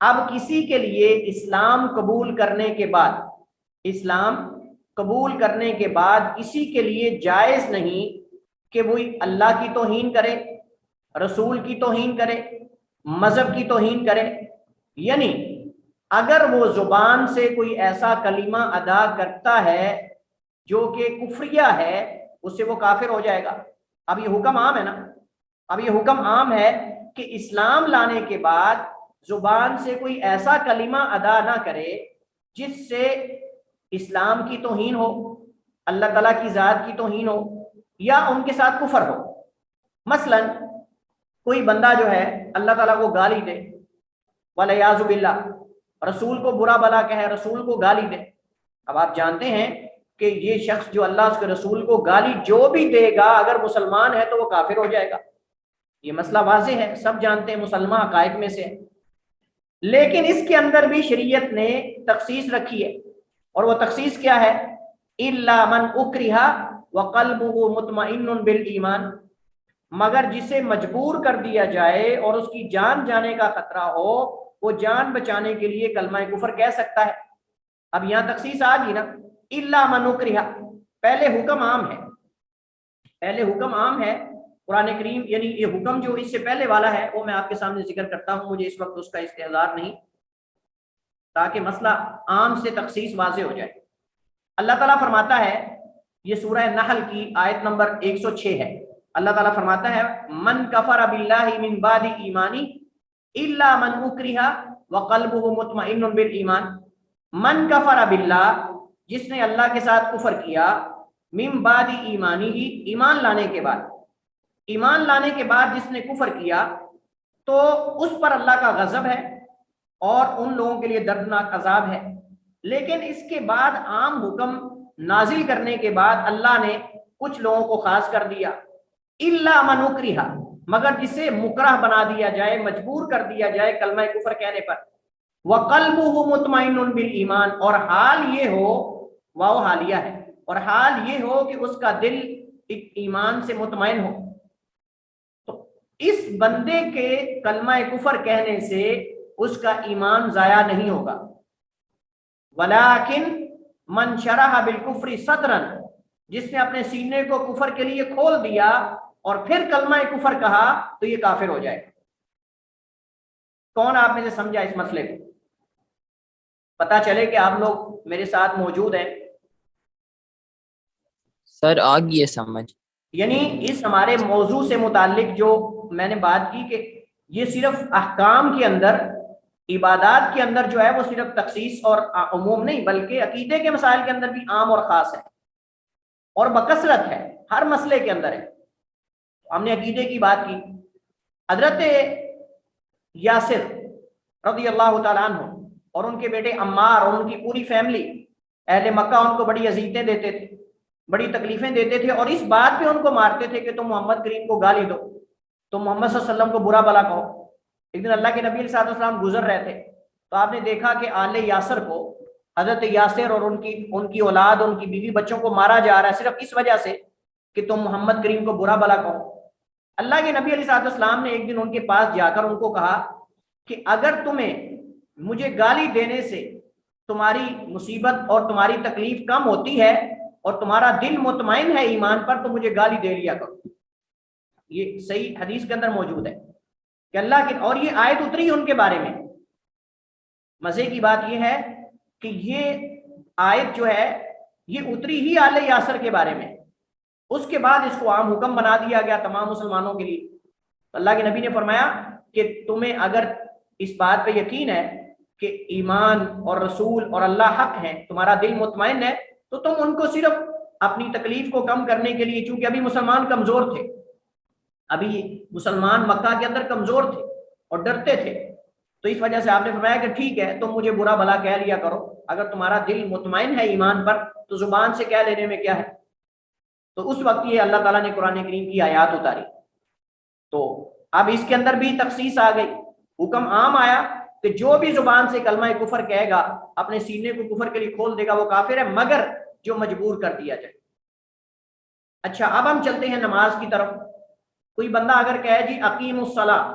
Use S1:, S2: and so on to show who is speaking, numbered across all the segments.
S1: اب کسی کے لیے اسلام قبول کرنے کے بعد کسی کے لیے جائز نہیں کہ وہ اللہ کی توہین کرے، رسول کی توہین کرے، مذہب کی توہین کرے. یعنی اگر وہ زبان سے کوئی ایسا کلمہ ادا کرتا ہے جو کہ کفریہ ہے، اس سے وہ کافر ہو جائے گا. اب یہ حکم عام ہے نا، اب یہ حکم عام ہے کہ اسلام لانے کے بعد زبان سے کوئی ایسا کلمہ ادا نہ کرے جس سے اسلام کی توہین ہو، اللہ تعالیٰ کی ذات کی توہین ہو، یا ان کے ساتھ کفر ہو. مثلا کوئی بندہ جو ہے اللہ تعالیٰ کو گالی دے، وَالْعِيَاذُ بِاللَّهِ، رسول کو برا بلا کہے، رسول کو گالی دے. اب آپ جانتے ہیں کہ یہ شخص جو اللہ اس کے رسول کو گالی جو بھی دے گا، اگر مسلمان ہے تو وہ کافر ہو جائے گا. یہ مسئلہ واضح ہے، سب جانتے ہیں، مسلمان حقائق میں سے ہے. لیکن اس کے اندر بھی شریعت نے تخصیص رکھی ہے، اور وہ تخصیص کیا ہے؟ إِلَّا مَنْ أُكْرِهَ وَقَلْبُهُ مُطْمَئِنٌ بِالْإِيمَانِ، مگر جسے مجبور کر دیا جائے اور اس کی جان جانے کا خطرہ ہو، وہ جان بچانے کے لیے کلمہ کفر کہہ سکتا ہے. اب یہاں تخصیص آ گئی نا، إِلَّا مَنْ أُكْرِهَ. پہلے حکم عام ہے، قرآن کریم، یعنی یہ حکم جو اس سے پہلے والا ہے وہ میں آپ کے سامنے ذکر کرتا ہوں، مجھے اس وقت اس کا استحضار نہیں، تاکہ مسئلہ عام سے تخصیص واضح ہو جائے. اللہ تعالیٰ فرماتا ہے، یہ سورہ نحل کی آیت نمبر 106 ہے. اللہ تعالیٰ فرماتا ہے من کفر باللہ من بعد ایمانی الا من اکرہ وقلبہ مطمئن بالایمان. من کفر باللہ، جس نے اللہ کے ساتھ کفر کیا، من بعد ایمانی ہی، ایمان لانے کے بعد جس نے کفر کیا، تو اس پر اللہ کا غضب ہے اور ان لوگوں کے لیے دردناک عذاب ہے. لیکن اس کے بعد عام حکم نازل کرنے کے بعد اللہ نے کچھ لوگوں کو خاص کر دیا، الا من اکرہ، مگر جسے مکرہ بنا دیا جائے، مجبور کر دیا جائے کلمہ کفر کہنے پر، وقلبہ مطمئن بالایمان، اور حال یہ ہو، واو حالیہ ہے، اور حال یہ ہو کہ اس کا دل ایمان سے مطمئن ہو. تو اس بندے کے کلمہ کفر کہنے سے اس کا ایمان ضائع نہیں ہوگا. ولیکن من شرح بالکفر صدرا، جس نے اپنے سینے کو کفر کے لیے کھول دیا اور پھر کلمہ کفر کہا، تو یہ کافر ہو جائے. کون آپ میں سے سمجھا اس مسئلے کو؟ پتا چلے کہ آپ لوگ میرے ساتھ موجود ہیں.
S2: سر آ گئی ہے سمجھ.
S1: یعنی اس ہمارے موضوع سے متعلق جو میں نے بات کی کہ یہ صرف احکام کے اندر، عبادات کے اندر جو ہے وہ صرف تخصیص اور عموم نہیں، بلکہ عقیدے کے مسائل کے اندر بھی عام اور خاص ہے، اور بکثرت ہے، ہر مسئلے کے اندر ہے. ہم نے عقیدے کی بات کی. حضرت یاسر رضی اللہ تعالیٰ عنہ اور ان کے بیٹے عمار اور ان کی پوری فیملی، اہل مکہ ان کو بڑی اذیتیں دیتے تھے، بڑی تکلیفیں دیتے تھے، اور اس بات پہ ان کو مارتے تھے کہ تم محمد کریم کو گالی دو، تم محمد صلی اللہ علیہ وسلم کو برا بلا کہو. ایک دن اللہ کے نبی علیہ السلام گزر رہے تھے، تو آپ نے دیکھا کہ آل یاسر کو، حضرت یاسر اور ان کی اولاد، ان کی بیوی بچوں کو مارا جا رہا ہے صرف اس وجہ سے کہ تم محمد کریم کو برا بلا کہو. اللہ کے نبی علیہ السلام نے ایک دن ان کے پاس جا کر ان کو کہا کہ اگر تمہیں مجھے گالی دینے سے تمہاری مصیبت اور تمہاری تکلیف کم ہوتی ہے اور تمہارا دل مطمئن ہے ایمان پر، تو مجھے گالی دے لیا کرو. یہ صحیح حدیث کے اندر موجود ہے کہ اللہ کے، اور یہ آیت اتری ان کے بارے میں. مزے کی بات یہ ہے کہ یہ آیت جو ہے یہ اتری ہی آل یاسر کے بارے میں، اس کے بعد اس کو عام حکم بنا دیا گیا تمام مسلمانوں کے لیے. اللہ کے نبی نے فرمایا کہ تمہیں اگر اس بات پہ یقین ہے کہ ایمان اور رسول اور اللہ حق ہیں، تمہارا دل مطمئن ہے، تو تم ان کو صرف اپنی تکلیف کو کم کرنے کے لیے، چونکہ ابھی مسلمان کمزور تھے، ابھی مسلمان مکہ کے اندر کمزور تھے اور ڈرتے تھے، تو اس وجہ سے آپ نے فرمایا کہ ٹھیک ہے تم مجھے برا بھلا کہہ لیا کرو، اگر تمہارا دل مطمئن ہے ایمان پر تو زبان سے کہہ لینے میں کیا ہے. تو اس وقت یہ اللہ تعالیٰ نے قرآن کریم کی آیات اتاری. تو اب اس کے اندر بھی تخصیص آ گئی، حکم عام آیا کہ جو بھی زبان سے کلمہ کفر کہے گا، اپنے سینے کو کفر کے لیے کھول دے گا، وہ کافر ہے، مگر جو مجبور کر دیا جائے. اچھا اب ہم چلتے ہیں نماز کی طرف. کوئی بندہ اگر کہے جی اقیم الصلاۃ،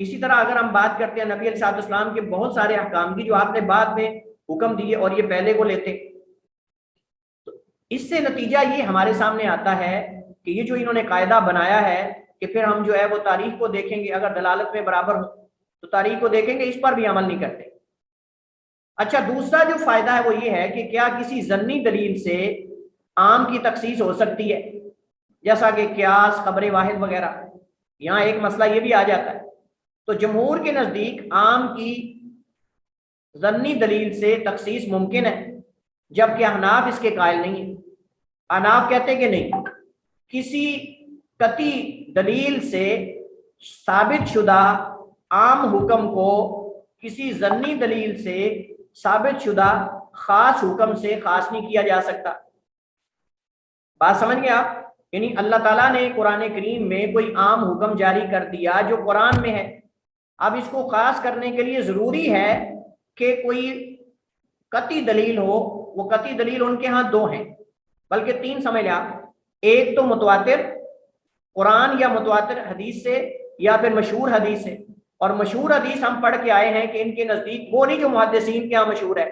S1: اسی طرح اگر ہم بات کرتے ہیں نبی علیہ السلام کے بہت سارے احکام کی جو آپ نے بعد میں حکم دیے اور یہ پہلے کو لیتے، تو اس سے نتیجہ یہ ہمارے سامنے آتا ہے کہ یہ جو انہوں نے قاعدہ بنایا ہے کہ پھر ہم جو ہے وہ تاریخ کو دیکھیں گے، اگر دلالت میں برابر ہو تو تاریخ کو دیکھیں گے، اس پر بھی عمل نہیں کرتے۔ اچھا، دوسرا جو فائدہ ہے وہ یہ ہے کہ کیا کسی ضمنی دلیل سے عام کی تخصیص ہو سکتی ہے، جیسا کہ قیاس، خبر واحد وغیرہ؟ یہاں ایک مسئلہ یہ بھی آ جاتا ہے۔ تو جمہور کے نزدیک عام کی ضمنی دلیل سے تخصیص ممکن ہے، جبکہ احناف اس کے قائل نہیں ہیں۔ احناف کہتے ہیں کہ نہیں، کسی قطعی دلیل سے ثابت شدہ عام حکم کو کسی ضمنی دلیل سے ثابت شدہ خاص حکم سے خاص نہیں کیا جا سکتا۔ بات سمجھ گئے آپ؟ یعنی اللہ تعالیٰ نے قرآن کریم میں کوئی عام حکم جاری کر دیا جو قرآن میں ہے، اب اس کو خاص کرنے کے لیے ضروری ہے کہ کوئی قطعی دلیل ہو۔ وہ قطعی دلیل ان کے ہاں دو ہیں، بلکہ تین سمجھ لیا۔ ایک تو متواتر قرآن یا متواتر حدیث سے، یا پھر مشہور حدیث سے۔ اور مشہور حدیث ہم پڑھ کے آئے ہیں کہ ان کے نزدیک وہ نہیں جو محدثین کے ہاں مشہور ہے،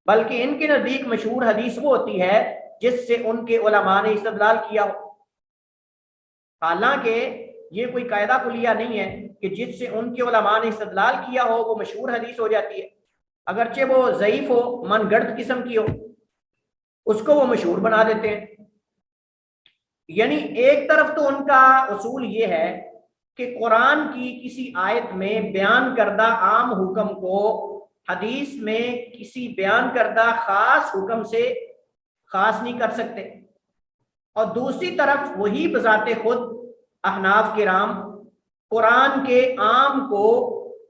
S1: بلکہ ان کے نزدیک مشہور حدیث وہ ہوتی ہے جس سے ان کے علماء نے استدلال کیا ہو۔ حالانکہ یہ کوئی قاعدہ کلیہ نہیں ہے کہ جس سے ان کے علماء نے استدلال کیا ہو وہ مشہور حدیث ہو جاتی ہے، اگرچہ وہ ضعیف ہو، من گڑت قسم کی ہو، اس کو وہ مشہور بنا دیتے ہیں۔ یعنی ایک طرف تو ان کا اصول یہ ہے کہ قرآن کی کسی آیت میں بیان کردہ عام حکم کو حدیث میں کسی بیان کردہ خاص حکم سے خاص نہیں کر سکتے، اور دوسری طرف وہی بذات خود احناف کرام قرآن کے عام کو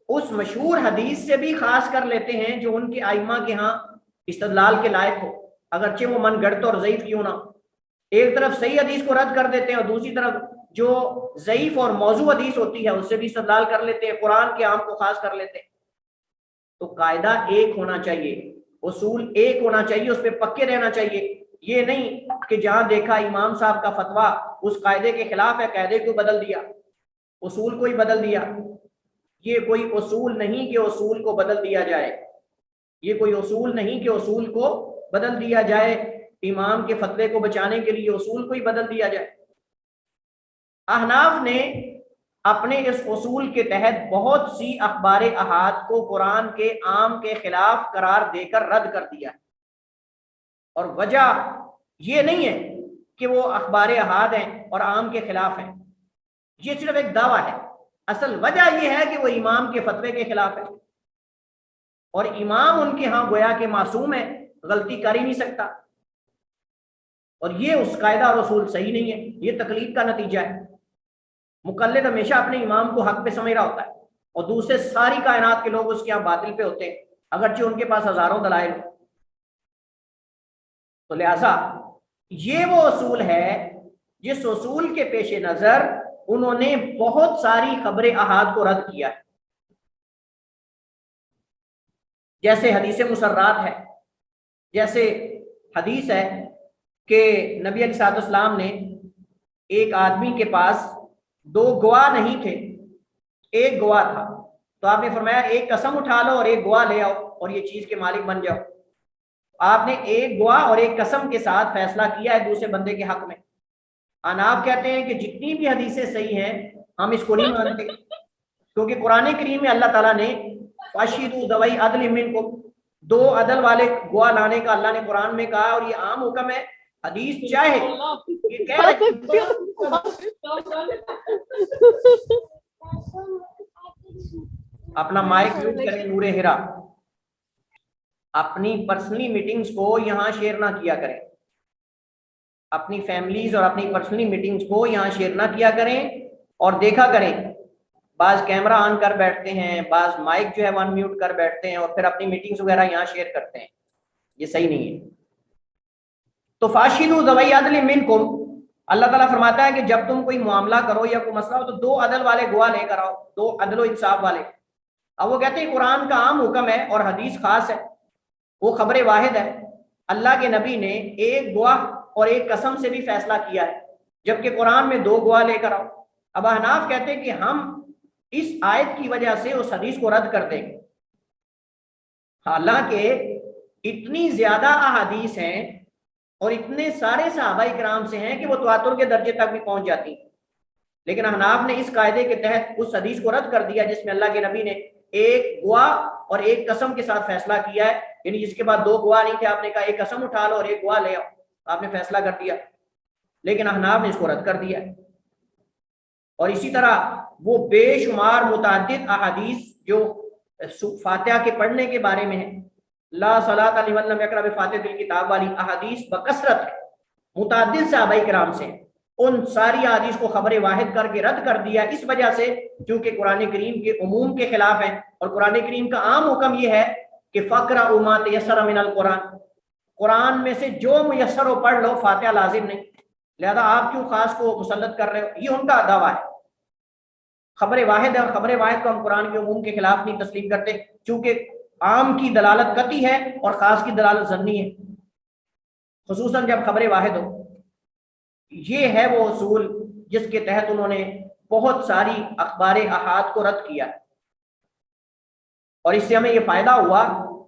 S1: اس مشہور حدیث سے بھی خاص کر لیتے ہیں جو ان کے ائمہ کے ہاں استدلال کے لائق ہو، اگرچہ وہ من گڑت اور ضعیف کیوں نہ ہو۔ ایک طرف صحیح حدیث کو رد کر دیتے ہیں اور دوسری طرف جو ضعیف اور موضوع حدیث ہوتی ہے اس سے بھی استدلال کر لیتے ہیں، قرآن کے عام کو خاص کر لیتے ہیں۔ تو قاعدہ ایک ہونا چاہیے، اصول ایک ہونا چاہیے، اس پہ پکے رہنا چاہیے۔ یہ نہیں کہ جہاں دیکھا امام صاحب کا فتویٰ اس قاعدے کے خلاف ہے، قاعدے کو بدل دیا، اصول کو ہی بدل دیا۔ یہ کوئی اصول نہیں کہ اصول کو بدل دیا جائے، یہ کوئی اصول نہیں کہ اصول کو بدل دیا جائے، امام کے فتوے کو بچانے کے لیے اصول کو ہی بدل دیا جائے۔ احناف نے اپنے اس اصول کے تحت بہت سی اخبار احاد کو قرآن کے عام کے خلاف قرار دے کر رد کر دیا، اور وجہ یہ نہیں ہے کہ وہ اخبار احاد ہیں اور عام کے خلاف ہیں، یہ صرف ایک دعویٰ ہے۔ اصل وجہ یہ ہے کہ وہ امام کے فتوے کے خلاف ہے، اور امام ان کے ہاں گویا کہ معصوم ہے، غلطی کر ہی نہیں سکتا، اور یہ اس قاعدہ اور اصول صحیح نہیں ہے، یہ تقلید کا نتیجہ ہے۔ مقلد ہمیشہ اپنے امام کو حق پہ سمجھ رہا ہوتا ہے، اور دوسرے ساری کائنات کے لوگ اس کے یہاں باطل پہ ہوتے ہیں، اگرچہ ان کے پاس ہزاروں دلائل ہو۔ تو لہذا یہ وہ اصول ہے جس اصول کے پیش نظر انہوں نے بہت ساری خبر احاد کو رد کیا ہے، جیسے حدیث مسرات ہے، جیسے حدیث ہے کہ نبی علیہ السلام نے ایک آدمی کے پاس دو گواہ نہیں تھے، ایک گواہ تھا، تو آپ نے فرمایا ایک قسم اٹھا لو اور ایک گواہ لے آؤ اور یہ چیز کے مالک بن جاؤ۔ آپ نے ایک گواہ اور ایک قسم کے ساتھ فیصلہ کیا ہے دوسرے بندے کے حق میں۔ احناف کہتے ہیں کہ جتنی بھی حدیثیں صحیح ہیں ہم اس کو نہیں مانتے، کیونکہ قرآن کریم میں اللہ تعالیٰ نے فاشہدوا ذوی عدل منکم، دو عدل والے گواہ لانے کا اللہ نے قرآن میں کہا، اور یہ عام حکم ہے، حدیث چاہے یہ کہہ رہے۔ اپنا مائک میوٹ کریں نور ہرا، اپنی پرسنلی میٹنگز کو یہاں شیئر نہ کیا کریں، اپنی فیملیز اور اپنی پرسنلی میٹنگز کو یہاں شیئر نہ کیا کریں، اور دیکھا کریں بعض کیمرہ آن کر بیٹھتے ہیں، بعض مائک جو ہے ون میوٹ کر بیٹھتے ہیں اور پھر اپنی میٹنگز وغیرہ یہاں شیئر کرتے ہیں، یہ صحیح نہیں ہے۔ تو فاشہدوا ذوی عدل منکم، اللہ تعالیٰ فرماتا ہے کہ جب تم کوئی معاملہ کرو یا کوئی مسئلہ ہو تو دو عدل والے گواہ لے کر آؤ، دو عدل و انصاف والے۔ اب وہ کہتے ہیں قرآن کا عام حکم ہے اور حدیث خاص ہے، وہ خبر واحد ہے، اللہ کے نبی نے ایک گواہ اور ایک قسم سے بھی فیصلہ کیا ہے، جبکہ قرآن میں دو گواہ لے کر آؤ۔ اب احناف کہتے ہیں کہ ہم اس آیت کی وجہ سے اس حدیث کو رد کر دیں گے، حالانکہ اتنی زیادہ احادیث ہیں اور اتنے سارے صحابہ کرام سے ہیں کہ وہ تواتر کے درجے تک بھی پہنچ جاتی ہیں، لیکن احناف نے اس قاعدے کے تحت اس حدیث کو رد کر دیا جس میں اللہ کے نبی نے ایک گواہ اور ایک قسم کے ساتھ فیصلہ کیا ہے، یعنی جس کے بعد دو گواہ نہیں تھے، آپ نے کہا ایک قسم اٹھا لو اور ایک گواہ لے آؤ، آپ نے فیصلہ کر دیا، لیکن احناف نے اس کو رد کر دیا۔ اور اسی طرح وہ بے شمار متعدد احادیث جو فاتحہ کے پڑھنے کے بارے میں ہیں، لا صلاۃ لمن لم یقرأ بفاتحۃ الکتاب والی احادیث بکثرت ہے، متعدد صحابہ کرام سے، ان ساری احادیث کو خبر واحد کر کے رد کر دیا، اس وجہ سے کیونکہ قرآن کریم کے عموم کے خلاف ہیں، اور قرآن کریم کا عام حکم یہ ہے کہ فَاقْرَؤْا مَا تَيَسَّرَ مِنَ الْقُرْآنِ، قرآن میں سے جو میسر ہو پڑھ لو، فاتحہ لازم نہیں، لہذا آپ کیوں خاص کو مسلط کر رہے ہو؟ یہ ان کا دعویٰ ہے۔ خبر واحد ہے، اور خبر واحد کو ہم قرآن کے عموم کے خلاف نہیں تسلیم کرتے، چونکہ عام کی دلالت قطعی ہے اور خاص کی دلالت ظنی ہے، خصوصاً جب خبر واحد ہو۔ یہ ہے وہ اصول جس کے تحت انہوں نے بہت ساری اخبار احاد کو رد کیا، اور اس سے ہمیں یہ فائدہ ہوا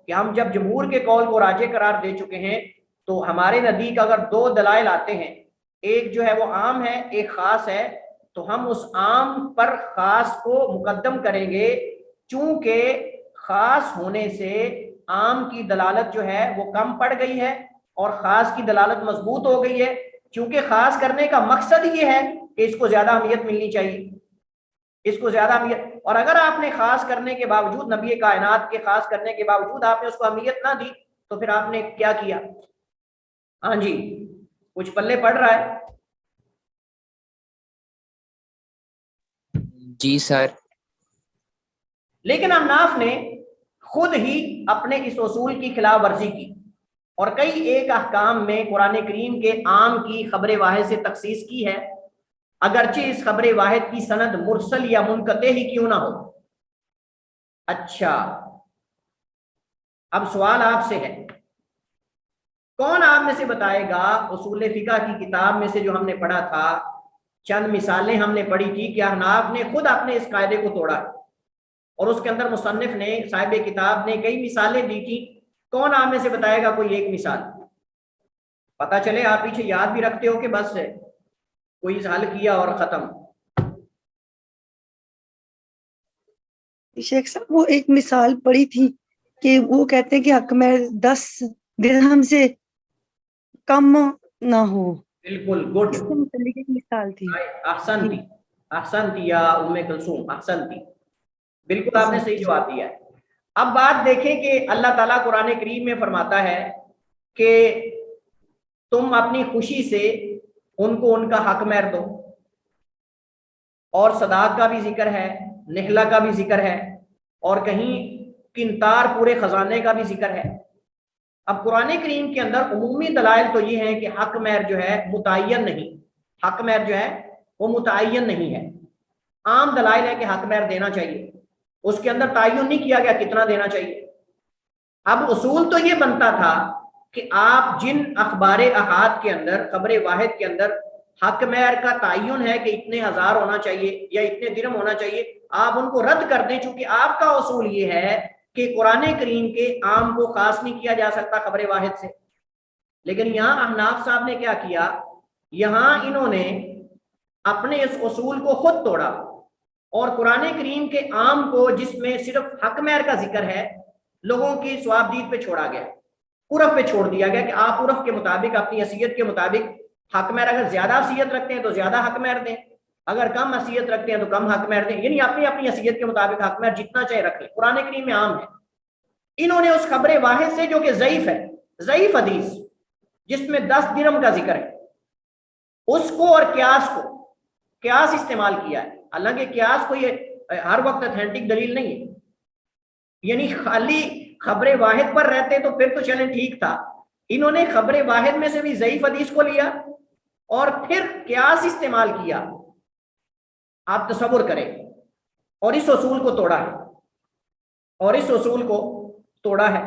S1: کہ ہم جب جمہور کے قول کو راجح قرار دے چکے ہیں تو ہمارے نزدیک اگر دو دلائل آتے ہیں، ایک جو ہے وہ عام ہے، ایک خاص ہے، تو ہم اس عام پر خاص کو مقدم کریں گے، چونکہ خاص ہونے سے عام کی دلالت جو ہے وہ کم پڑ گئی ہے اور خاص کی دلالت مضبوط ہو گئی ہے، کیونکہ خاص کرنے کا مقصد یہ ہے کہ اس کو زیادہ اہمیت ملنی چاہیے، اس کو زیادہ اہمیت، اور اگر آپ نے خاص کرنے کے باوجود، نبی کائنات کے خاص کرنے کے باوجود آپ نے اس کو اہمیت نہ دی تو پھر آپ نے کیا کیا؟ ہاں جی، کچھ پلے پڑ رہا ہے؟
S2: جی سر۔
S1: لیکن احناف نے خود ہی اپنے اس اصول کی خلاف ورزی کی اور کئی ایک احکام میں قرآن کریم کے عام کی خبر واحد سے تخصیص کی ہے، اگرچہ اس خبر واحد کی سند مرسل یا منقطع ہی کیوں نہ ہو۔ اچھا، اب سوال آپ سے ہے، کون آپ میں سے بتائے گا اصول فقہ کی کتاب میں سے جو ہم نے پڑھا تھا، چند مثالیں ہم نے پڑھی تھی کہ احناف نے خود اپنے اس قاعدے کو توڑا، اور اس کے اندر مصنف نے، صاحب کتاب نے کئی مثالیں دی تھی، کون آپ میں سے بتائے گا کوئی ایک مثال؟ پتہ چلے آپ پیچھے یاد بھی رکھتے ہو کہ بس ہے کوئی حل کیا اور ختم۔
S3: شیخ صاحب وہ ایک مثال پڑی تھی کہ وہ کہتے ہیں کہ حق میں 10 درہم سے کم نہ ہو،
S1: بالکل، گڈ،
S3: اس کے متعلق ایک مثال تھی۔
S1: احسنتی، احسنتی یا ام کلثوم، احسنتی، بالکل آپ نے صحیح جواب دیا ہے۔ اب بات دیکھیں کہ اللہ تعالیٰ قرآن کریم میں فرماتا ہے کہ تم اپنی خوشی سے ان کو ان کا حق مہر دو، اور صداق کا بھی ذکر ہے، نہلا کا بھی ذکر ہے، اور کہیں کنتار پورے خزانے کا بھی ذکر ہے۔ اب قرآن کریم کے اندر عمومی دلائل تو یہ ہیں کہ حق مہر جو ہے متعین نہیں، حق مہر جو ہے وہ متعین نہیں ہے، عام دلائل ہے کہ حق مہر دینا چاہیے، اس کے اندر تعین نہیں کیا گیا کتنا دینا چاہیے۔ اب اصول تو یہ بنتا تھا کہ آپ جن اخبار احاد کے اندر، خبر واحد کے اندر حق مہر کا تعین ہے کہ اتنے ہزار ہونا چاہیے یا اتنے درہم ہونا چاہیے، آپ ان کو رد کر دیں، چونکہ آپ کا اصول یہ ہے کہ قرآن کریم کے عام کو خاص نہیں کیا جا سکتا خبر واحد سے۔ لیکن یہاں احناف صاحب نے کیا کیا، یہاں انہوں نے اپنے اس اصول کو خود توڑا اور قرآن کریم کے عام کو، جس میں صرف حق مہر کا ذکر ہے، لوگوں کی ثوابدید پہ چھوڑا گیا، عرف پہ چھوڑ دیا گیا کہ آپ عرف کے مطابق، اپنی حیثیت کے مطابق حق مہر، اگر زیادہ حیثیت رکھتے ہیں تو زیادہ حق مہر دیں، اگر کم حیثیت رکھتے ہیں تو کم حق مہر دیں، یعنی اپنی اپنی حیثیت کے مطابق حق مہر جتنا چاہے رکھ لیں۔ قرآن کریم میں عام ہے، انہوں نے اس خبر واحد سے جو کہ ضعیف ہے، ضعیف حدیث جس میں 10 درہم کا ذکر ہے، اس کو اور قیاس استعمال کیا ہے، حالانکہ قیاس کوئی ہر وقت اتھینٹک دلیل نہیں ہے، یعنی خالی خبر واحد پر رہتے تو پھر تو چلیں ٹھیک تھا، انہوں نے خبر واحد میں سے بھی ضعیف حدیث کو لیا اور پھر قیاس استعمال کیا، آپ تصور کریں، اور اس اصول کو توڑا ہے، اور اس اصول کو توڑا ہے،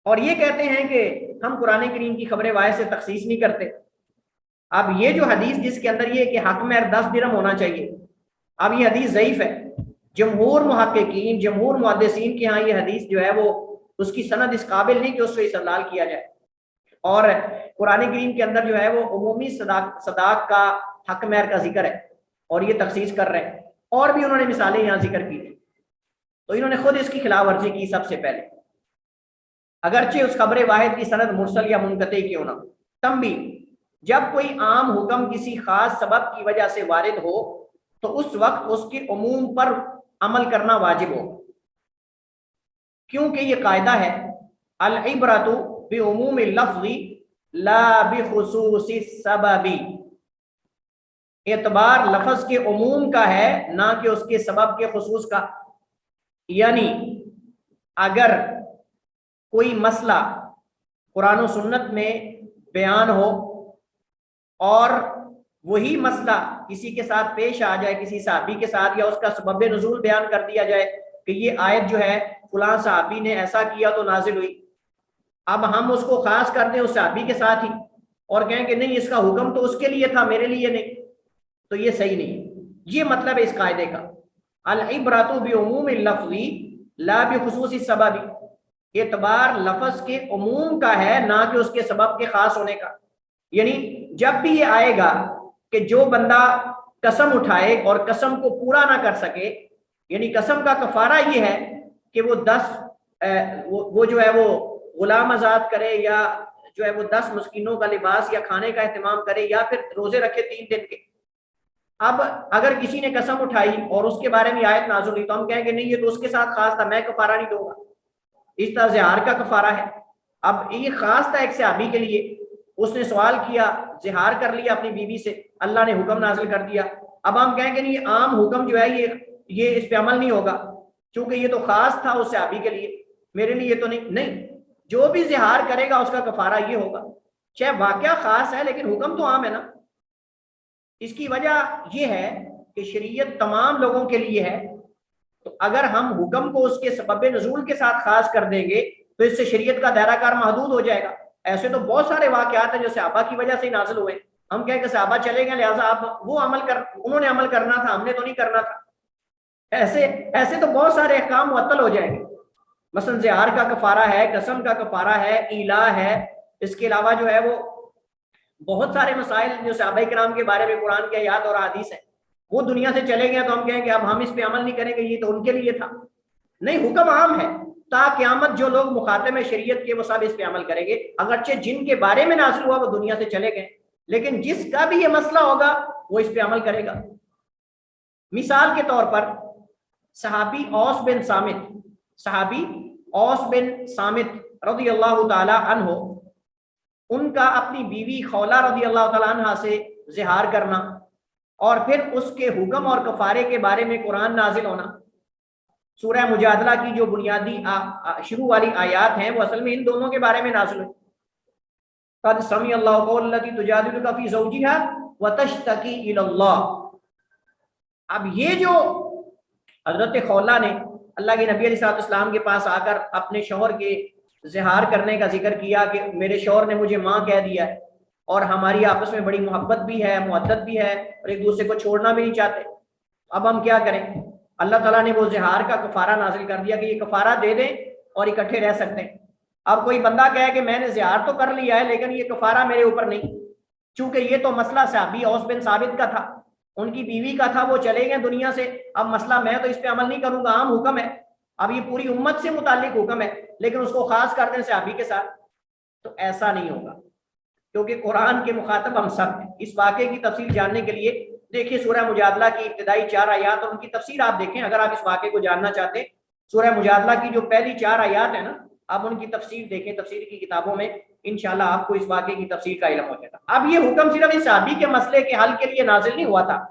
S1: اور یہ کہتے ہیں کہ ہم قرآن کریم کی خبر واحد سے تخصیص نہیں کرتے۔ اب یہ جو حدیث جس کے اندر یہ کہ حق مہر 10 درہم ہونا چاہیے، اب یہ حدیث ضعیف ہے، جمہور محققین جمہور محدثین کے ہاں یہ حدیث جو ہے وہ اس کی سند اس قابل نہیں کہ اس سے استدلال کیا جائے، اور قرآن کریم کے اندر جو ہے وہ عمومی صداق کا حق مہر کا ذکر ہے اور یہ تخصیص کر رہے ہیں، اور بھی انہوں نے مثالیں یہاں ذکر کی تھی، تو انہوں نے خود اس کی خلاف ورزی کی سب سے پہلے، اگرچہ اس خبر واحد کی سند مرسل یا منقطع کیوں نہ۔ تنبیہ، جب کوئی عام حکم کسی خاص سبب کی وجہ سے وارد ہو تو اس وقت اس کے عموم پر عمل کرنا واجب ہو، کیونکہ یہ قاعدہ ہے العبرۃ بعموم اللفظ لا بخصوص السبب، اعتبار لفظ کے عموم کا ہے نہ کہ اس کے سبب کے خصوص کا، یعنی اگر کوئی مسئلہ قرآن و سنت میں بیان ہو اور وہی مسئلہ کسی کے ساتھ پیش آ جائے، کسی صحابی کے ساتھ، یا اس کا سبب نزول بیان کر دیا جائے کہ یہ آیت جو ہے فلاں صحابی نے ایسا کیا تو نازل ہوئی، اب ہم اس کو خاص کر دیں اس صحابی کے ساتھ ہی اور کہیں کہ نہیں اس کا حکم تو اس کے لیے تھا میرے لیے نہیں، تو یہ صحیح نہیں۔ یہ مطلب ہے اس قاعدے کا، العبرۃ بعموم اللفظ لا بخصوص السبب، اعتبار لفظ کے عموم کا ہے نہ کہ اس کے سبب کے خاص ہونے کا، یعنی جب بھی یہ آئے گا کہ جو بندہ قسم اٹھائے اور قسم کو پورا نہ کر سکے، یعنی قسم کا کفارہ یہ ہے کہ وہ 10 وہ جو ہے وہ غلام آزاد کرے، یا جو ہے وہ 10 مسکینوں کا لباس یا کھانے کا اہتمام کرے، یا پھر روزے رکھے 3 دن کے۔ اب اگر کسی نے قسم اٹھائی اور اس کے بارے میں آیت نازل ہوئی تو ہم کہیں گے نہیں یہ تو اس کے ساتھ خاص تھا، میں کفارہ نہیں دوں گا، اس طرح زہار کا کفارہ ہے۔ اب یہ خاص تھا ایک صحابی کے لیے، اس نے سوال کیا، زہار کر لیا اپنی بیوی سے، اللہ نے حکم نازل کر دیا، اب ہم کہیں گے نہیں یہ عام حکم جو ہے یہ اس پہ عمل نہیں ہوگا چونکہ یہ تو خاص تھا اس صحابی کے لیے، میرے لیے تو نہیں، جو بھی زہار کرے گا اس کا کفارہ یہ ہوگا، چاہے واقعہ خاص ہے لیکن حکم تو عام ہے نا۔ اس کی وجہ یہ ہے کہ شریعت تمام لوگوں کے لیے ہے، تو اگر ہم حکم کو اس کے سبب نزول کے ساتھ خاص کر دیں گے تو اس سے شریعت کا دائرہ کار محدود ہو جائے گا۔ ایسے تو بہت سارے واقعات ہیں جو صحابہ کی وجہ سے ہی نازل ہوئے، ہم کہیں کہ صحابہ چلے گئے لہٰذا آپ وہ انہوں نے عمل کرنا تھا، ہم نے تو نہیں کرنا تھا، ایسے تو بہت سارے احکام معطل ہو جائیں گے۔ مثلا زہار کا کفارہ ہے، قسم کا کفارہ ہے، ایلا ہے، اس کے علاوہ جو ہے وہ بہت سارے مسائل جو صحابہ کرام کے بارے میں قرآن کی آیات اور حدیث ہیں، وہ دنیا سے چلے گئے تو ہم کہیں کہ اب ہم اس پہ عمل نہیں کریں گے، یہ تو ان کے لیے تھا، نہیں، حکم عام ہے، تا قیامت جو لوگ مخاطب ہیں شریعت کے وہ سب اس پہ عمل کریں گے، اگرچہ جن کے بارے میں نازل ہوا وہ دنیا سے چلے گئے، لیکن جس کا بھی یہ مسئلہ ہوگا وہ اس پہ عمل کرے گا۔ مثال کے طور پر صحابی اوس بن صامت رضی اللہ تعالی عنہ، ان کا اپنی بیوی خولہ رضی اللہ تعالی عنہ سے زہار کرنا اور پھر اس کے حکم اور کفارے کے بارے میں قرآن نازل ہونا، سورہ مجادلہ کی جو بنیادی شروع والی آیات ہیں وہ اصل میں ان دونوں کے بارے میں نازل ہوئی، قد سمع اللہ قول التی تجادلک فی زوجہا وتشتکی الی اللہ۔ اب یہ جو حضرت خولہ نے اللہ کے نبی علیہ السلام کے پاس آ کر اپنے شوہر کے زہار کرنے کا ذکر کیا کہ میرے شوہر نے مجھے ماں کہہ دیا ہے اور ہماری آپس میں بڑی محبت بھی ہے، مودت بھی ہے اور ایک دوسرے کو چھوڑنا بھی نہیں چاہتے، اب ہم کیا کریں؟ اللہ تعالیٰ نے وہ زہار کا کفارہ نازل کر دیا کہ یہ کفارہ دے دیں اور اکٹھے رہ سکتے ہیں۔ اب کوئی بندہ کہے کہ میں نے زہار تو کر لیا ہے لیکن یہ کفارہ میرے اوپر نہیں، چونکہ یہ تو مسئلہ صحابی اوس بن ثابت کا تھا، ان کی بیوی کا تھا، وہ چلے گئے دنیا سے، اب مسئلہ میں تو اس پہ عمل نہیں کروں گا، عام حکم ہے، اب یہ پوری امت سے متعلق حکم ہے لیکن اس کو خاص کر دیں صحابی کے ساتھ، تو ایسا نہیں ہوگا کیونکہ قرآن کے مخاطب ہم سب ہیں۔ اس واقعے کی تفصیل جاننے کے لیے دیکھیے سورہ مجادلہ کی ابتدائی 4 آیات اور ان کی تفسیر آپ دیکھیں، اگر آپ اس واقعے کو جاننا چاہتے ہیں سورہ مجادلہ کی جو پہلی 4 آیات ہیں نا، آپ ان کی تفسیر دیکھیں، تفسیر کی کتابوں میں انشاءاللہ آپ کو اس واقعے کی تفسیر کا علم ہو جائے گا۔ اب یہ حکم صرف اس صحابی کے مسئلے کے حل کے لیے نازل نہیں ہوا تھا،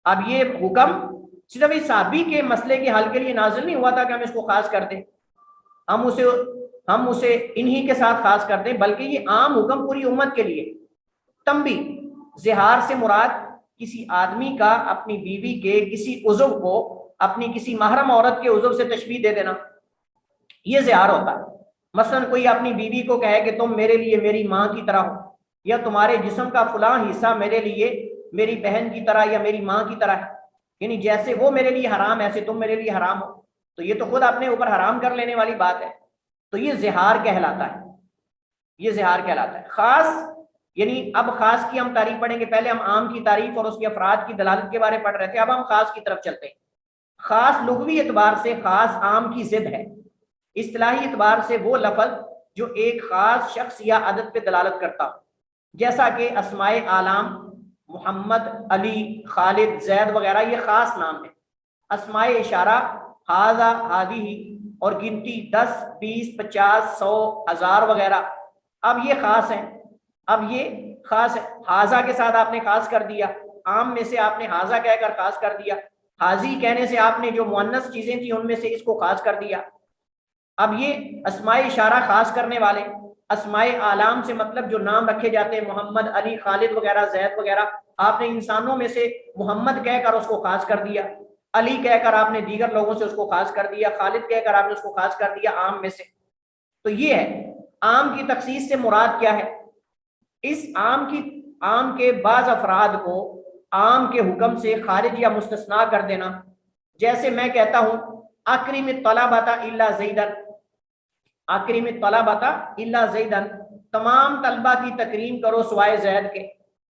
S1: اب یہ حکم صرف اس صحابی کے مسئلے کے حل کے لیے نازل نہیں ہوا تھا کہ ہم اس کو خاص کر دیں، ہم اسے انہی کے ساتھ خاص کر دیں، بلکہ یہ عام حکم پوری امت کے لیے۔ تنبیہ، زہار سے مراد کسی آدمی کا اپنی بیوی کے کسی عضو کو اپنی کسی محرم عورت کے عضو سے تشبیہ دے دینا، یہ زہار ہوتا ہے۔ مثلا کوئی اپنی بیوی کو کہے کہ تم میرے لیے میری ماں کی طرح ہو، یا تمہارے جسم کا فلاں حصہ میرے لیے میری بہن کی طرح یا میری ماں کی طرح ہے، یعنی جیسے وہ میرے لیے حرام ایسے تم میرے لیے حرام ہو، تو یہ تو خود اپنے اوپر حرام کر لینے والی بات ہے، تو یہ زہار کہلاتا ہے، یہ زہار کہلاتا ہے۔ خاص یعنی اب خاص کی ہم تعریف پڑھیں گے، پہلے ہم عام کی تعریف اور اس کے افراد کی دلالت کے بارے میں پڑھ رہے تھے، اب ہم خاص کی طرف چلتے ہیں۔ خاص لغوی اعتبار سے خاص عام کی ضد ہے، اصطلاحی اعتبار سے وہ لفظ جو ایک خاص شخص یا عدد پہ دلالت کرتا ہو، جیسا کہ اسماء اعلام محمد، علی، خالد، زید وغیرہ یہ خاص نام ہے۔ اسماء اشارہ ھذا، ھذہ اور گنتی 10، 20، 50، 100، 1000 وغیرہ، اب یہ خاص ہیں، اب یہ خاص ہے۔ ھذا کے ساتھ آپ نے خاص کر دیا، عام میں سے آپ نے ھذا کہہ کر خاص کر دیا، حاضی کہنے سے آپ نے جو مؤنث چیزیں تھیں ان میں سے اس کو خاص کر دیا۔ اب یہ اسماء اشارہ خاص کرنے والے، اسماء اعلام سے مطلب جو نام رکھے جاتے ہیں محمد، علی، خالد وغیرہ، زید وغیرہ، آپ نے انسانوں میں سے محمد کہہ کر اس کو خاص کر دیا، علی کہہ کر آپ نے دیگر لوگوں سے اس کو خاص کر دیا، خالد کہہ کر آپ نے اس کو خاص کر دیا عام میں سے۔ تو یہ ہے عام کی تخصیص سے مراد کیا ہے، اس عام کے بعض افراد کو عام کے حکم سے خارج یا مستثنا کر دینا۔ جیسے میں کہتا ہوں اکرم الطلبۃ الا زیدا، اکرم الطلبۃ الا زیدا، تمام طلبہ کی تکریم کرو سوائے زید کے۔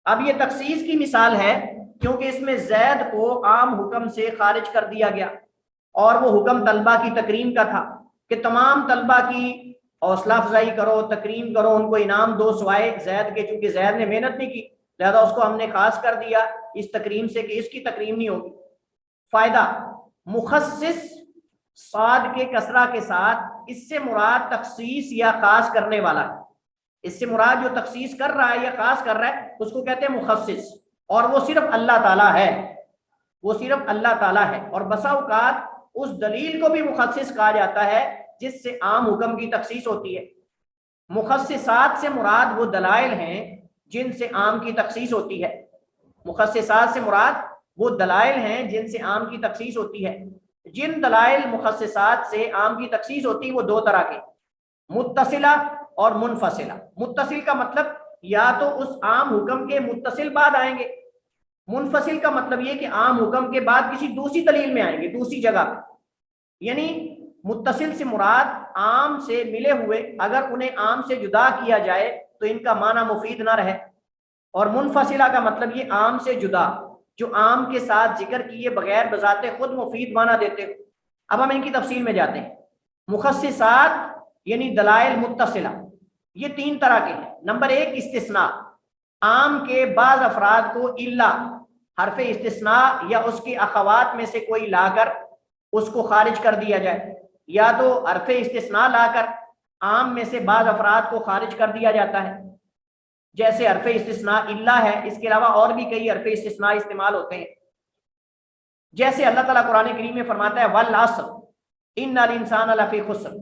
S1: اب یہ تخصیص کی مثال ہے کیونکہ اس میں زید کو عام حکم سے خارج کر دیا گیا، اور وہ حکم طلبہ کی تکریم کا تھا کہ تمام طلبہ کی حوصلہ افزائی کرو، تکریم کرو، ان کو انعام دو سوائے زید کے، چونکہ زید نے محنت نہیں کی لہذا اس کو ہم نے خاص کر دیا اس تکریم سے کہ اس کی تکریم نہیں ہوگی۔ فائدہ، مخصص صاد کے کسرہ کے ساتھ اس سے مراد تخصیص یا خاص کرنے والا ہے، اس سے مراد جو تخصیص کر رہا ہے یا خاص کر رہا ہے اس کو کہتے ہیں مخصص، اور وہ صرف اللہ تعالیٰ ہے، وہ صرف اللہ تعالیٰ ہے۔ اور بسا اوقات اس دلیل کو بھی مخصص کہا جاتا ہے جس سے عام حکم کی تخصیص ہوتی ہے۔ مخصصات سے مراد وہ دلائل ہیں جن سے عام کی تخصیص ہوتی ہے، مخصصات سے مراد وہ دلائل ہیں جن سے عام کی تخصیص ہوتی ہے۔ جن دلائل مخصصات سے عام کی تخصیص ہوتی وہ دو طرح کے، متصلہ اور منفصلہ۔ متصل کا مطلب یا تو اس عام حکم کے متصل بعد آئیں گے، منفصل کا مطلب یہ کہ عام حکم کے بعد کسی دوسری دلیل میں آئیں گے، دوسری جگہ پہ۔ یعنی متصل سے مراد عام سے ملے ہوئے، اگر انہیں عام سے جدا کیا جائے تو ان کا معنی مفید نہ رہے، اور منفصلہ کا مطلب یہ عام سے جدا، جو عام کے ساتھ ذکر کیے بغیر بذات خود مفید معنی دیتے ہو۔ اب ہم ان کی تفصیل میں جاتے ہیں۔ مخصصات یعنی دلائل متصلہ، یہ تین طرح کے ہیں۔ نمبر ایک، استثناء، عام کے بعض افراد کو الا حرف استثناء یا اس کے اخوات میں سے کوئی لا کر اس کو خارج کر دیا جائے، یا تو حرف استثناء لا کر عام میں سے بعض افراد کو خارج کر دیا جاتا ہے، جیسے حرف استثناء الا ہے، اس کے علاوہ اور بھی کئی حرف استثناء استعمال ہوتے ہیں۔ جیسے اللہ تعالیٰ قرآن کریم میں فرماتا ہے والعصر ان الانسان لفی خسر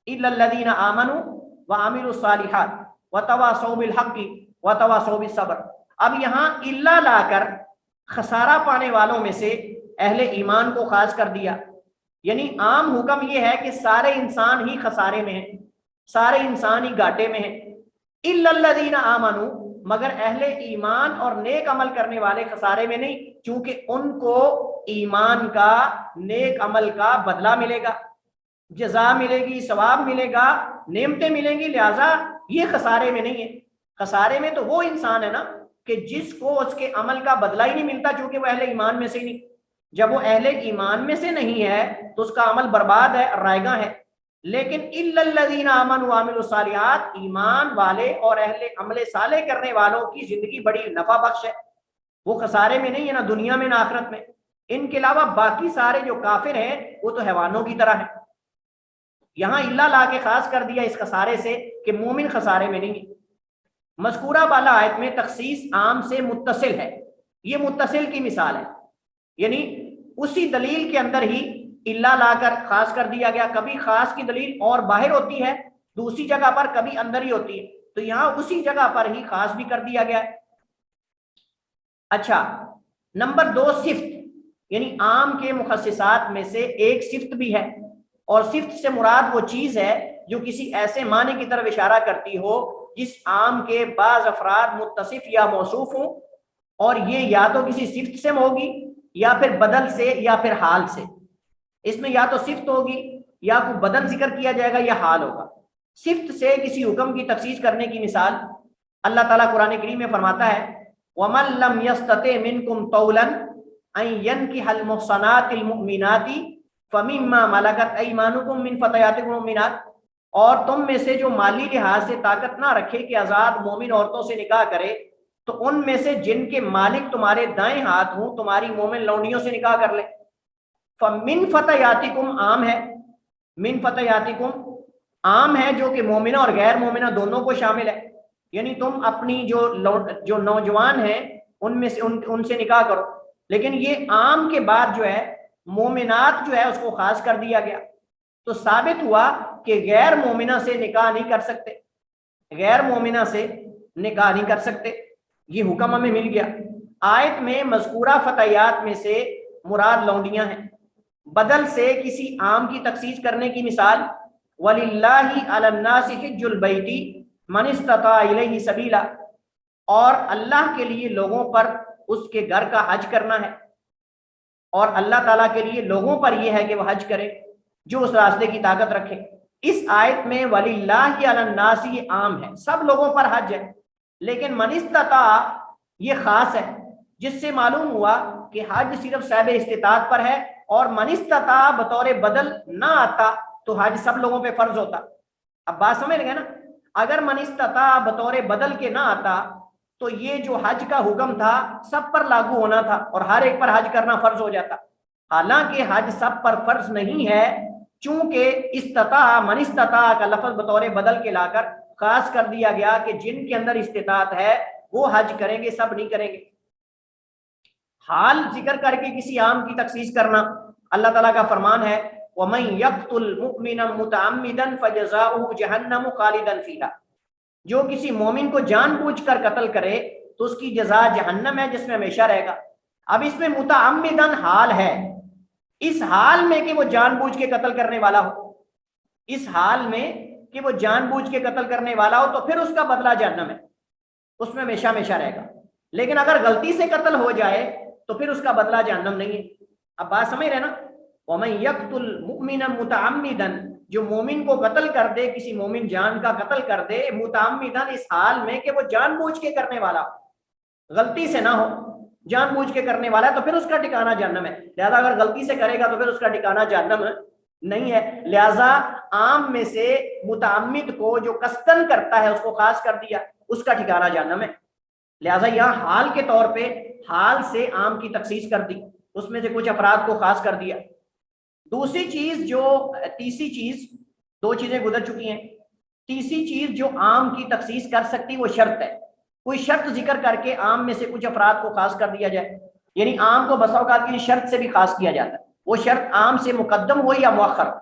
S1: الا الذین آمنوا وعملوا الصالحات وتواصوا بالحق وتواصوا بالصبر۔ اب یہاں الا لا کر خسارہ پانے والوں میں سے اہل ایمان کو خاص کر دیا، یعنی عام حکم یہ ہے کہ سارے انسان ہی خسارے میں ہیں، سارے انسان ہی گھاٹے میں ہیں، الا الذین آمنوا، مگر اہل ایمان اور نیک عمل کرنے والے خسارے میں نہیں، چونکہ ان کو ایمان کا، نیک عمل کا بدلہ ملے گا، جزا ملے گی، ثواب ملے گا، نعمتیں ملیں گی، لہذا یہ خسارے میں نہیں ہے۔ خسارے میں تو وہ انسان ہے نا کہ جس کو اس کے عمل کا بدلہ ہی نہیں ملتا، چونکہ وہ اہل ایمان میں سے نہیں۔ جب وہ اہل ایمان میں سے نہیں ہے تو اس کا عمل برباد ہے، رائیگاں ہے۔ لیکن الا الذین آمنوا وعملوا الصالحات، ایمان والے اور اہل عمل صالح کرنے والوں کی زندگی بڑی نفع بخش ہے، وہ خسارے میں نہیں ہے، نہ دنیا میں نہ آخرت میں۔ ان کے علاوہ باقی سارے جو کافر ہیں وہ تو حیوانوں کی طرح ہیں۔ یہاں الا لا کے خاص کر دیا اس خسارے سے کہ مومن خسارے میں نہیں ہے۔ مذکورہ بالا آیت میں تخصیص عام سے متصل ہے، یہ متصل کی مثال ہے، یعنی اسی دلیل کے اندر ہی الا لا کر خاص کر دیا گیا۔ کبھی خاص کی دلیل اور باہر ہوتی ہے دوسری جگہ پر، کبھی اندر ہی ہوتی ہے، تو یہاں اسی جگہ پر ہی خاص بھی کر دیا گیا ہے۔ اچھا، نمبر دو، صفت، یعنی عام کے مخصصات میں سے ایک صفت بھی ہے، اور صفت سے مراد وہ چیز ہے جو کسی ایسے معنی کی طرف اشارہ کرتی ہو جس عام کے بعض افراد متصف یا موصوف ہوں، اور یہ یا تو کسی صفت سے ہوگی یا پھر بدل سے یا پھر حال سے. اس میں یا تو صفت ہوگی یا کوئی بدل ذکر کیا جائے گا یا حال ہوگا. صفت سے کسی حکم کی تخصیص کرنے کی مثال اللہ تعالیٰ قرآن کریم میں فرماتا ہے وَمَن لَّمْ يَسْتَطِعْ مِنكُمْ طَوْلًا أَن يَنكِحَ الْمُحْصَنَاتِ الْمُؤْمِنَاتِ فَمِمَّا مَلَكَتْ أَيْمَانُكُم مِّن فَتَيَاتِكُمُ الْمُؤْمِنَاتِ. اور تم میں سے جو مالی لحاظ سے طاقت نہ رکھے کہ آزاد مومن عورتوں سے نکاح کرے تو ان میں سے جن کے مالک تمہارے دائیں ہاتھ ہوں تمہاری مومن لونڈیوں سے نکاح کر لے. فَمِن فَتَيَاتِكُم عام ہے, من فتياتكم عام ہے جو کہ مومنہ اور غیر مومنہ دونوں کو شامل ہے. یعنی تم اپنی جو نوجوان ہیں ان میں سے ان سے نکاح کرو. لیکن یہ عام کے بعد جو ہے مومنات جو ہے اس کو خاص کر دیا گیا. تو ثابت ہوا کہ غیر مومنہ سے نکاح نہیں کر سکتے, غیر مومنہ سے نکاح نہیں کر سکتے. یہ حکم ہمیں مل گیا. آیت میں مذکورہ فتیات میں سے مراد لونڈیاں ہیں. بدل سے کسی عام کی تخصیص کرنے کی مثال وَلِلَّهِ عَلَى النَّاسِ حِجُّ الْبَيْتِ مَنِ اسْتَطَاعَ إِلَيْهِ سَبِيلًا, اور اللہ کے لیے لوگوں پر اس کے گھر کا حج کرنا ہے, اور اللہ تعالیٰ کے لیے لوگوں پر یہ ہے کہ وہ حج کرے جو اس راستے کی طاقت رکھے. اس آیت میں وَلِلَّهِ عَلَى النَّاسِ یہ عام ہے, سب لوگوں پر حج ہے, لیکن مَنِ اسْتَطَاعَ یہ خاص ہے, جس سے معلوم ہوا کہ حج صرف صاحب استطاعت پر ہے, اور من استطاع بطور بدل نہ آتا تو حج سب لوگوں پہ فرض ہوتا. اب بات سمجھ گئے نا, اگر من استطاع بطور بدل کے نہ آتا تو یہ جو حج کا حکم تھا سب پر لاگو ہونا تھا اور ہر ایک پر حج کرنا فرض ہو جاتا. حالانکہ حج سب پر فرض نہیں ہے, چونکہ استطاع من استطاع کا لفظ بطور بدل کے لا کر خاص کر دیا گیا کہ جن کے اندر استطاعت ہے وہ حج کریں گے, سب نہیں کریں گے. حال ذکر کر کے کسی عام کی تخصیص کرنا, اللہ تعالیٰ کا فرمان ہے وَمَن يَقْتُلْ مُؤْمِنًا مُتَعَمِّدًا فَجَزَاؤُهُ جَهَنَّمُ خَالِدًا فِيهَا, جو کسی مومن کو جان بوجھ کر قتل کرے تو اس کی جزا جہنم ہے جس میں ہمیشہ رہے گا. اب اس میں متعمدًا حال ہے, اس حال میں کہ وہ جان بوجھ کے قتل کرنے والا ہو, اس حال میں کہ وہ جان بوجھ کے قتل کرنے والا ہو تو پھر اس کا بدلہ جہنم ہے, اس میں ہمیشہ ہمیشہ رہے گا. لیکن اگر غلطی سے قتل ہو جائے تو پھر اس کا بدلہ جہنم نہیں ہے. اب بات سمجھ رہے نا, وَمَن يَقْتُلْ مُؤْمِنًا مُتَعَمِّدًا, جو مومن کو قتل کر دے, کسی مومن جان کا قتل کر دے متعمدًا اس حال میں کہ وہ جان بوجھ کے کرنے والا, غلطی سے نہ ہو, جان بوجھ کے کرنے والا ہے تو پھر اس کا ٹھکانہ جہنم ہے. لہذا اگر غلطی سے کرے گا تو پھر اس کا ٹھکانہ جہنم نہیں ہے. لہذا عام میں سے متعمد کو جو قصدن کرتا ہے اس کو خاص کر دیا, اس کا ٹھکانہ جہنم ہے. لہذا یہاں حال کے طور پہ حال سے عام کی تخصیص کر دی, اس میں سے کچھ افراد کو خاص کر دیا. دوسری چیز جو تیسری چیز, دو چیزیں گزر چکی ہیں, تیسری چیز جو عام کی تخصیص کر سکتی وہ شرط ہے. کوئی شرط ذکر کر کے عام میں سے کچھ افراد کو خاص کر دیا جائے, یعنی عام کو بسا اوقات کی شرط سے بھی خاص کیا جاتا ہے. وہ شرط عام سے مقدم ہو یا مؤخر ہو,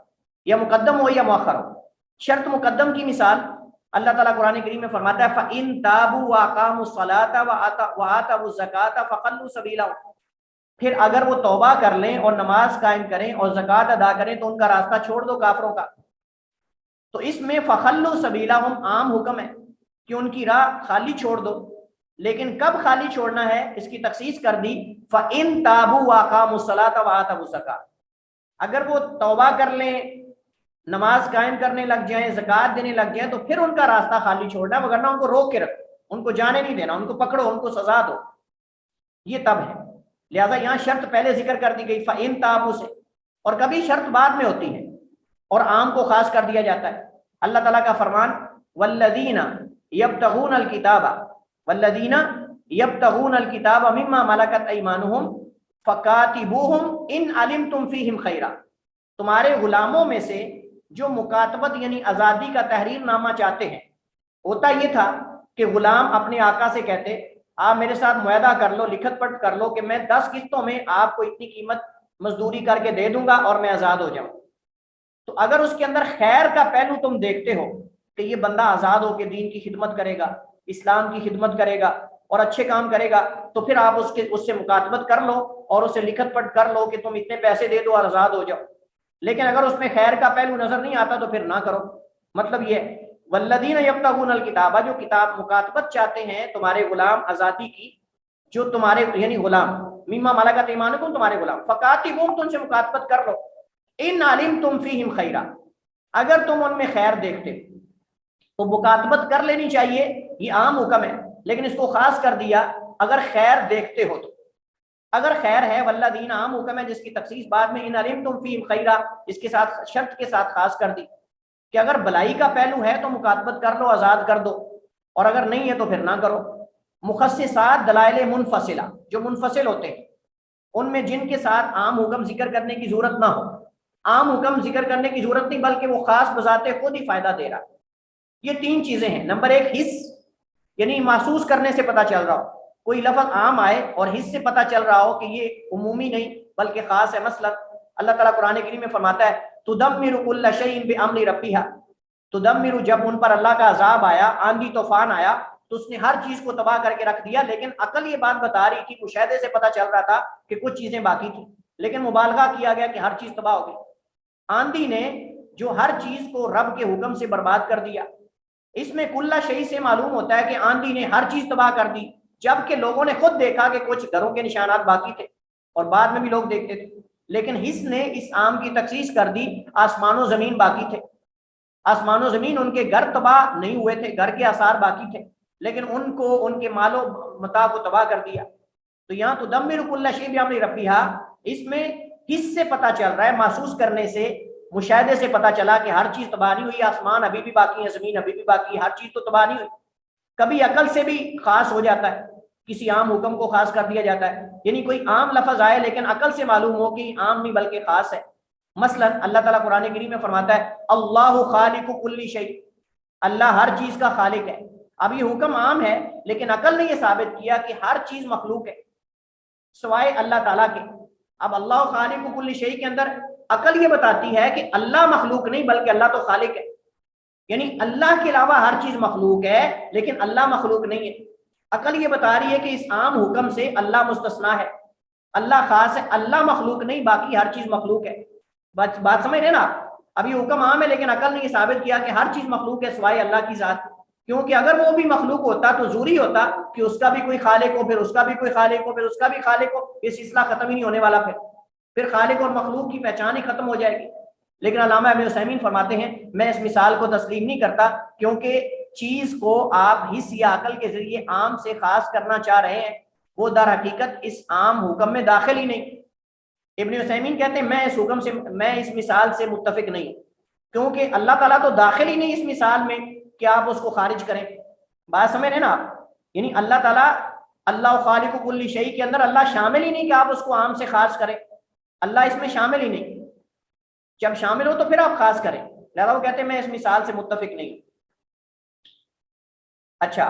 S1: یا مقدم ہو یا مؤخر ہو. شرط مقدم کی مثال اللہ تعالیٰ قرآن کریم میں فرماتا ہے فَإِن تَابُوا وَأَقَامُوا الصَّلَاةَ وَآتَوُا الزَّكَاةَ فَخَلُّوا سَبِيلَهُمْ, پھر اگر وہ توبہ کر لیں اور نماز قائم کریں اور زکوٰۃ ادا کریں تو ان کا راستہ چھوڑ دو کافروں کا. تو اس میں فَخَلُّوا سَبِيلَهُمْ عام حکم ہے کہ ان کی راہ خالی چھوڑ دو, لیکن کب خالی چھوڑنا ہے اس کی تخصیص کر دی فَإِن تَابُوا وَأَقَامُوا الصَّلَاةَ وَآتَوُا الزَّكَاةَ, اگر وہ توبہ کر لیں, نماز قائم کرنے لگ جائیں, زکوٰۃ دینے لگ جائیں تو پھر ان کا راستہ خالی چھوڑنا, وگرنہ ان کو روک کے رکھو, ان کو جانے نہیں دینا, ان کو پکڑو, ان کو سزا دو, یہ تب ہے. لہذا یہاں شرط پہلے ذکر کر دی گئی فَإِن تَابُوا سے, اور کبھی شرط بعد میں ہوتی ہے اور عام کو خاص کر دیا جاتا ہے. اللہ تعالیٰ کا فرمان وَالَّذِينَ يَبْتَغُونَ الْكِتَابَ مِمَّا مَلَكَتْ أَيْمَانُهُمْ فَكَاتِبُوهُمْ إِنْ عَلِمْتُمْ فِيهِمْ خَيْرًا, تمہارے غلاموں میں سے جو مکاتبت یعنی آزادی کا تحریر نامہ چاہتے ہیں. ہوتا یہ تھا کہ غلام اپنے آقا سے کہتے آپ میرے ساتھ معاہدہ کر لو, لکھت پڑھ کر لو کہ میں 10 قسطوں میں آپ کو اتنی قیمت مزدوری کر کے دے دوں گا اور میں آزاد ہو جاؤں. تو اگر اس کے اندر خیر کا پہلو تم دیکھتے ہو کہ یہ بندہ آزاد ہو کے دین کی خدمت کرے گا, اسلام کی خدمت کرے گا اور اچھے کام کرے گا, تو پھر آپ اس سے مکاتبت کر لو اور اسے لکھت پڑھ کر لو کہ تم اتنے پیسے دے دو اور آزاد ہو جاؤ. لیکن اگر اس میں خیر کا پہلو نظر نہیں آتا تو پھر نہ کرو. مطلب یہ والذین یبتغون الکتاب, جو کتاب مکاتبت چاہتے ہیں تمہارے غلام آزادی کی, جو تمہارے یعنی غلام مما ملکت ایمانکم تمہارے غلام، فقاتبوہم تم سے مکاتبت کر لو، ان علمتم فیہم خیرا اگر تم ان میں خیر دیکھتے تو مکاتبت کر لینی چاہیے، یہ عام حکم ہے لیکن اس کو خاص کر دیا اگر خیر دیکھتے ہو تو، اگر خیر ہے والذین عام حکم ہے جس کی تخصیص بعد میں ان علمتم فیہم خیرا اس کے ساتھ شرط کے ساتھ خاص کر دی کہ اگر بلائی کا پہلو ہے تو مکاتبت کر لو، آزاد کر دو، اور اگر نہیں ہے تو پھر نہ کرو۔ مخصصات دلائل منفصلہ جو منفصل ہوتے ہیں ان میں جن کے ساتھ عام حکم ذکر کرنے کی ضرورت نہ ہو، عام حکم ذکر کرنے کی ضرورت نہیں بلکہ وہ خاص بذات خود ہی فائدہ دے رہا۔ یہ تین چیزیں ہیں، نمبر ایک حس، یعنی محسوس کرنے سے پتہ چل رہا ہو، کوئی لفظ عام آئے اور حس سے پتہ چل رہا ہو کہ یہ عمومی نہیں بلکہ خاص ہے۔ مثلا اللہ تعالیٰ قرآن کریم میں فرماتا ہے تدمر کل شیء بامر ربھا، تدمر جب ان پر اللہ کا عذاب آیا، آندھی طوفان آیا تو اس نے ہر چیز کو تباہ کر کے رکھ دیا، لیکن عقل یہ بات بتا رہی تھی، مشاہدے سے پتہ چل رہا تھا کہ کچھ چیزیں باقی تھیں، لیکن مبالغہ کیا گیا کہ ہر چیز تباہ ہو گئی۔ آندھی نے جو ہر چیز کو رب کے حکم سے برباد کر دیا، اس میں کل شیء سے معلوم ہوتا ہے کہ آندھی نے ہر چیز تباہ کر دی، جبکہ لوگوں نے خود دیکھا کہ کچھ گھروں کے نشانات باقی تھے اور بعد میں بھی لوگ دیکھتے تھے، لیکن حس نے اس عام کی تخصیص کر دی، آسمان و زمین باقی تھے، آسمان و زمین ان کے گھر تباہ نہیں ہوئے تھے، گھر کے آثار باقی تھے، لیکن ان کو ان کے مال و متاع کو تباہ کر دیا۔ تو یہاں تدمر کل شیء بامر ربھا، اس میں حس سے پتہ چل رہا ہے، محسوس کرنے سے، مشاہدے سے پتہ چلا کہ ہر چیز تباہ نہیں ہوئی، آسمان ابھی بھی باقی ہے، زمین ابھی بھی باقی ہے، ہر چیز تو تباہ نہیں ہوئی۔ کبھی عقل سے بھی خاص ہو جاتا ہے، کسی عام حکم کو خاص کر دیا جاتا ہے، یعنی کوئی عام لفظ آئے لیکن عقل سے معلوم ہو کہ عام نہیں بلکہ خاص ہے۔ مثلا اللہ تعالیٰ قرآن کریم میں فرماتا ہے اللہ خالق کل شیء، اللہ ہر چیز کا خالق ہے۔ اب یہ حکم عام ہے لیکن عقل نے یہ ثابت کیا کہ ہر چیز مخلوق ہے سوائے اللہ تعالیٰ کے۔ اب اللہ خالق کل شیء کے اندر عقل یہ بتاتی ہے کہ اللہ مخلوق نہیں بلکہ اللہ تو خالق ہے، یعنی اللہ کے علاوہ ہر چیز مخلوق ہے لیکن اللہ مخلوق نہیں ہے۔ عقل یہ بتا رہی ہے کہ اس عام حکم سے اللہ مستثنا ہے، اللہ خاص ہے، اللہ مخلوق نہیں باقی ہر چیز مخلوق ہے۔ بات سمجھ رہے نا آپ؟ اب یہ حکم عام ہے لیکن عقل نے یہ ثابت کیا کہ ہر چیز مخلوق ہے سوائے اللہ کی ذات، کیونکہ اگر وہ بھی مخلوق ہوتا تو ضروری ہوتا کہ اس کا بھی کوئی خالق ہو، پھر اس کا بھی کوئی خالق ہو، پھر اس کا بھی خالق ہو، یہ سلسلہ ختم ہی نہیں ہونے والا، پھر خالق اور مخلوق کی پہچان ہی ختم ہو جائے گی۔ لیکن علامہ ابن عثیمین فرماتے ہیں میں اس مثال کو تسلیم نہیں کرتا، کیونکہ چیز کو آپ حس یا عقل کے ذریعے عام سے خاص کرنا چاہ رہے ہیں، وہ در حقیقت اس عام حکم میں داخل ہی نہیں۔ ابن عثیمین کہتے ہیں میں اس مثال سے متفق نہیں، کیونکہ اللہ تعالیٰ تو داخل ہی نہیں اس مثال میں کہ آپ اس کو خارج کریں۔ بات سمجھ رہے نا آپ؟ یعنی اللہ تعالیٰ اللہ خالق کل شیء کے اندر اللہ شامل ہی نہیں کہ آپ اس کو عام سے خاص کریں، اللہ اس میں شامل ہی نہیں، جب شامل ہو تو پھر آپ خاص کریں، لہذا وہ کہتے ہیں میں اس مثال سے متفق نہیں۔ اچھا،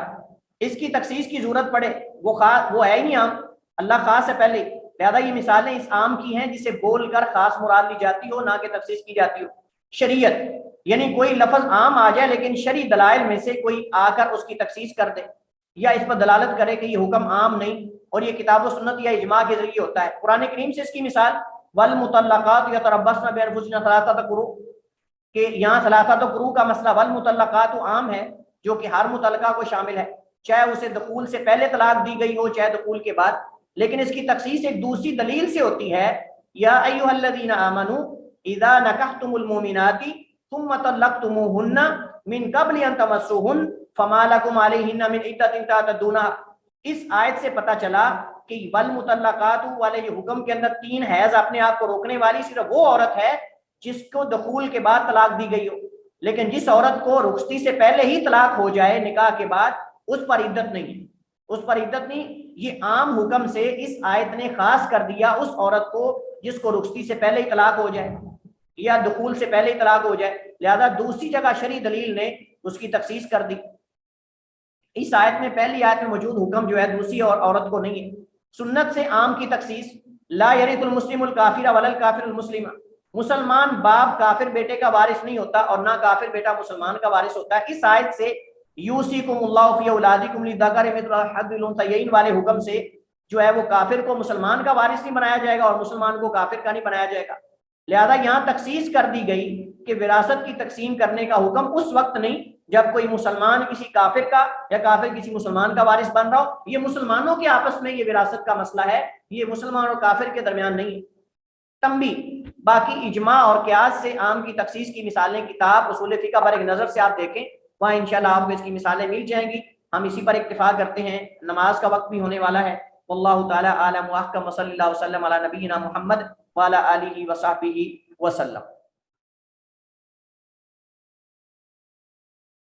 S1: اس کی تخصیص کی ضرورت پڑے، وہ ہے ہی نہیں عام، اللہ خاص ہے پہلے، لہذا یہ مثالیں اس عام کی ہیں جسے بول کر خاص مراد لی جاتی ہو، نہ کہ تخصیص کی جاتی ہو۔ شریعت یعنی کوئی لفظ عام آ جائے لیکن شرعی دلائل میں سے کوئی آ کر اس کی تخصیص کر دے یا اس پر دلالت کرے کہ یہ حکم عام نہیں اور یہ کتاب و سنت یا اجماع کے ذریعے ہوتا ہے۔ قرآن کریم سے اس کی مثال والمطلقات یتربصن بانفسهن ثلاثۃ قروء، کہ یہاں ثلاثۃ قروء کا مسئلہ والمطلقات عام ہے جو کہ ہر مطلقہ کو شامل ہے، چاہے اسے دخول سے پہلے طلاق دی گئی ہو چاہے دخول کے بعد، لیکن اس کی تخصیص ایک دوسری دلیل سے ہوتی ہے۔ یا ایھا الذین آمنوا اذا نکحتم المؤمنات ثم طلقتموهن من قبل ان تمسوهن فما لكم عليهن من عدة تعتدونها۔ اس آیت سے پتہ چلا کہ والمطلقات والے یہ حکم کے اندر 3 حیض اپنے آپ کو روکنے والی صرف وہ عورت ہے جس کو دخول کے بعد طلاق دی گئی ہو، لیکن جس عورت کو رخصتی سے پہلے ہی طلاق ہو جائے نکاح کے بعد اس پر عدت نہیں، اس پر عدت نہیں۔ یہ عام حکم سے اس آیت نے خاص کر دیا اس عورت کو جس کو رخصتی سے پہلے ہی طلاق ہو جائے یا دخول سے پہلے ہی طلاق ہو جائے، لہذا دوسری جگہ شرعی دلیل نے اس کی تخصیص کر دی۔ اس آیت میں پہلی آیت میں موجود حکم جو ہے دوسری اور عورت کو نہیں ہے۔ سنت سے عام کی تخصیص لا یرث المسلم الکافر ولا الکافر المسلم، مسلمان باپ کافر بیٹے کا وارث نہیں ہوتا اور نہ کافر بیٹا مسلمان کا وارث ہوتا ہے۔ اس آیت سے یوصیکم اللہ فی اولادکم للذکر مثل حظ الانثیین والے حکم سے جو ہے وہ کافر کو مسلمان کا وارث نہیں بنایا جائے گا اور مسلمان کو کافر کا نہیں بنایا جائے گا، لہذا یہاں تخصیص کر دی گئی کہ وراثت کی تقسیم کرنے کا حکم اس وقت نہیں جب کوئی مسلمان کسی کافر کا یا کافر کسی مسلمان کا وارث بن رہا ہو، یہ مسلمانوں کے آپس میں یہ وراثت کا مسئلہ ہے، یہ مسلمان اور کافر کے درمیان نہیں ہے۔ تنبیہ، باقی اجماع اور قیاس سے عام کی تخصیص کی مثالیں کتاب اصول فقہ پر ایک نظر سے آپ دیکھیں، وہاں انشاءاللہ آپ کو اس کی مثالیں مل جائیں گی۔ ہم اسی پر اکتفا کرتے ہیں، نماز کا وقت بھی ہونے والا ہے۔ واللہ تعالی اعلم واحکم، وصلی اللہ وسلم علی نبینا محمد وعلی آلہ وصحبہ وسلم۔